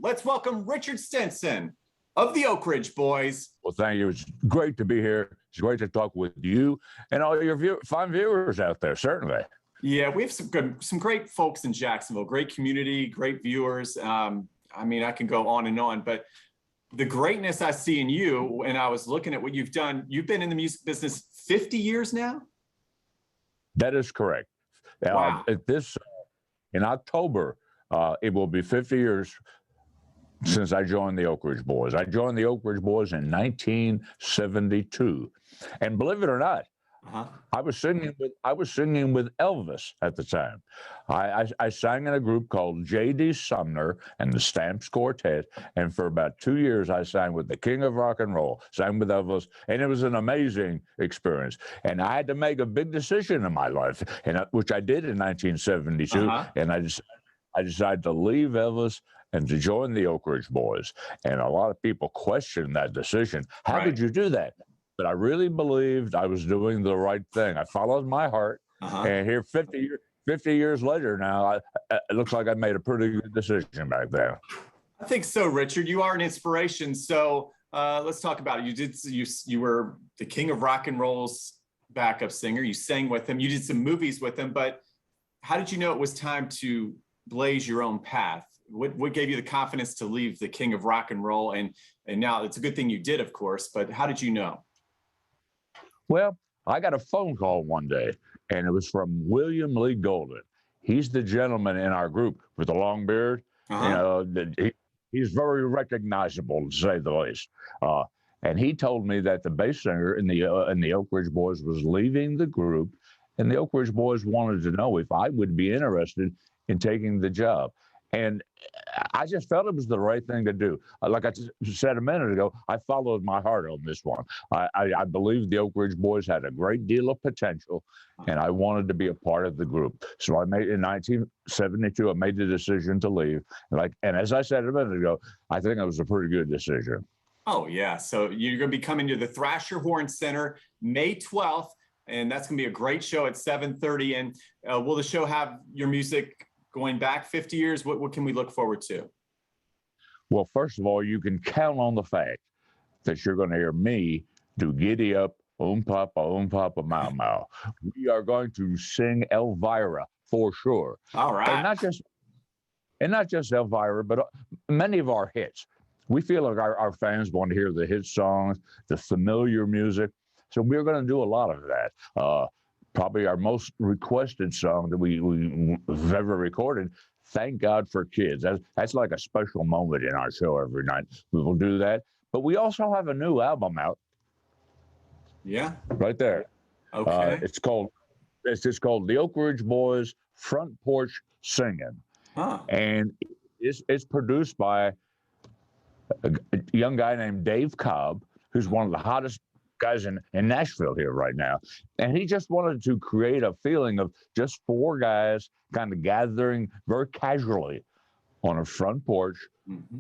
Let's welcome Richard Stinson of the Oak Ridge Boys. Well, thank you. It's great to be here. It's great to talk with you and all your fine viewers out there, certainly. Yeah, we have some great folks in Jacksonville, great community, great viewers. I mean, I can go on and on, but the greatness I see in you, and I was looking at what you've done, you've been in the music business 50 years now? That is correct. Wow. In October, it will be 50 years since I joined the Oak Ridge Boys. I joined the Oak Ridge Boys in 1972. And believe it or not, I was singing with Elvis at the time. I sang in a group called J.D. Sumner and the Stamps Quartet, and for about 2 years I sang with the King of Rock and Roll, sang with Elvis, and it was an amazing experience. And I had to make a big decision in my life, which I did in 1972, and I decided to leave Elvis and to join the Oak Ridge Boys. And a lot of people questioned that decision. How did you do that? But I really believed I was doing the right thing. I followed my heart, and here 50 years later now, it looks like I made a pretty good decision back then. I think so, Richard. You are an inspiration. So let's talk about it. You were the King of Rock and Roll's backup singer. You sang with him. You did some movies with him. But how did you know it was time to blaze your own path? What gave you the confidence to leave the King of Rock and Roll? And now it's a good thing you did, of course. But how did you know? Well, I got a phone call one day, and it was from William Lee Golden. He's the gentleman in our group with the long beard. You know, he's very recognizable, to say the least. And he told me that the bass singer in the Oak Ridge Boys was leaving the group, and the Oak Ridge Boys wanted to know if I would be interested in taking the job. And I just felt it was the right thing to do. Like I said a minute ago, I followed my heart on this one. I believed the Oak Ridge Boys had a great deal of potential, and I wanted to be a part of the group. So in 1972, I made the decision to leave. And as I said a minute ago, I think it was a pretty good decision. Oh, yeah. So you're going to be coming to the Thrasher Horn Center May 12th, and that's going to be a great show at 7:30. And will the show have your music going back 50 years? What can we look forward to? Well, first of all, you can count on the fact that you're going to hear me do Giddy Up, Papa, Mau Mau. We are going to sing Elvira for sure. All right. And not just Elvira, but many of our hits. We feel like our fans want to hear the hit songs, the familiar music. So we're going to do a lot of that. Probably our most requested song that we've ever recorded, Thank God for Kids. That's like a special moment in our show every night. We will do that. But we also have a new album out. Yeah. Right there. Okay. It's called The Oak Ridge Boys Front Porch Singing. And it's produced by a young guy named Dave Cobb, who's one of the hottest guys in Nashville here right now. And he just wanted to create a feeling of just four guys kind of gathering very casually on a front porch,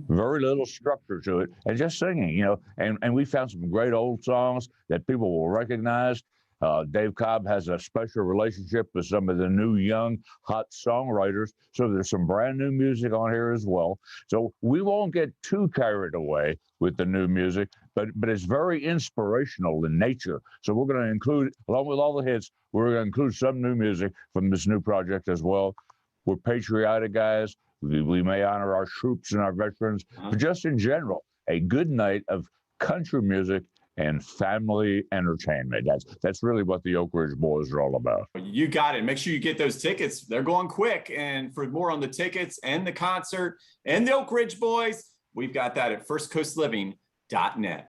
very little structure to it, and just singing, you know. And we found some great old songs that people will recognize. Dave Cobb has a special relationship with some of the new young hot songwriters. So there's some brand new music on here as well. So we won't get too carried away with the new music, but it's very inspirational in nature. So we're going to include, along with all the hits, we're going to include some new music from this new project as well. We're patriotic guys. We may honor our troops and our veterans, but just in general, a good night of country music and family entertainment. That's really what the Oak Ridge Boys are all about. You got it. Make sure you get those tickets. They're going quick. And for more on the tickets and the concert and the Oak Ridge Boys, we've got that at firstcoastliving.net.